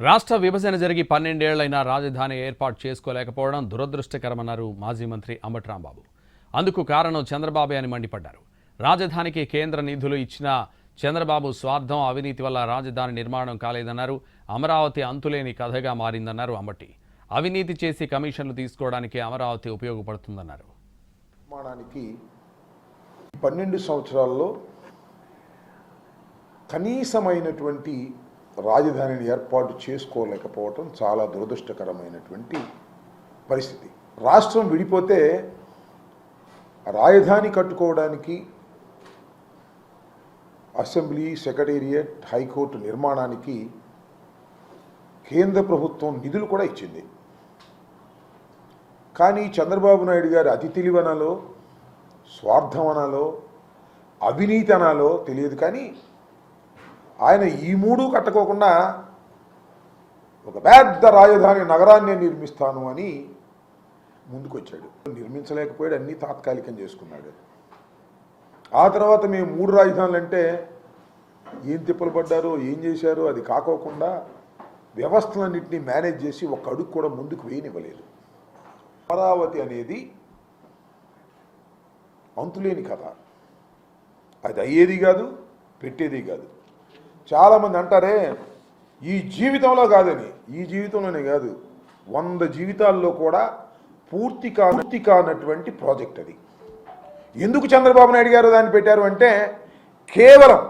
రాష్ట్ర విభజన జరిగి 12 ఏళ్లైనా రాజధాని ఏర్పాటు చేసుకోలేకపోవడం దురదృష్టకరమన్నారు మాజీ మంత్రి అంబటి రాంబాబు. అందుకు కారణం చంద్రబాబే అని మండిపడ్డారు. రాజధానికి కేంద్ర నిధులు ఇచ్చిన చంద్రబాబు స్వార్థం, అవినీతి వల్ల రాజధాని నిర్మాణం కాలేదన్నారు. అమరావతి అంతులేని కథగా మారిందన్నారు అంబటి. అవినీతి చేసి కమిషన్లు తీసుకోవడానికి అమరావతి ఉపయోగపడుతుందన్నారు. నిర్మాణానికి 12 సంవత్సరాల్లో కనీసమైనటువంటి రాజధానిని ఏర్పాటు చేసుకోలేకపోవటం చాలా దురదృష్టకరమైనటువంటి పరిస్థితి. రాష్ట్రం విడిపోతే రాజధాని కట్టుకోవడానికి అసెంబ్లీ, సెక్రటేరియట్, హైకోర్టు నిర్మాణానికి కేంద్ర ప్రభుత్వం నిధులు కూడా ఇచ్చింది. కానీ చంద్రబాబు నాయుడు గారు అతి తెలివనాలో, స్వార్థమనాలో, అవినీతి అనాలో తెలియదు, కానీ ఆయన ఈ మూడు కట్టుకోకుండా ఒక పెద్ద రాజధాని నగరాన్ని నిర్మిస్తాను అని ముందుకొచ్చాడు. నిర్మించలేకపోయాడు, అన్నీ తాత్కాలికం చేసుకున్నాడు. ఆ తర్వాత మేము 3 రాజధానులు అంటే ఏం తిప్పలు పడ్డారో, ఏం చేశారో అది కాకోకుండా వ్యవస్థలన్నింటినీ మేనేజ్ చేసి ఒక్క అడుగు కూడా ముందుకు వేయనివ్వలేదు. అమరావతి అనేది అంతులేని కథ. అది అయ్యేది కాదు, పెట్టేది కాదు. చాలామంది అంటారే ఈ జీవితంలో కాదని. ఈ జీవితంలోనే కాదు, 100 జీవితాల్లో కూడా పూర్తి కానటువంటి ప్రాజెక్ట్ అది. ఎందుకు చంద్రబాబు నాయుడు గారు దాన్ని పెట్టారు అంటే కేవలం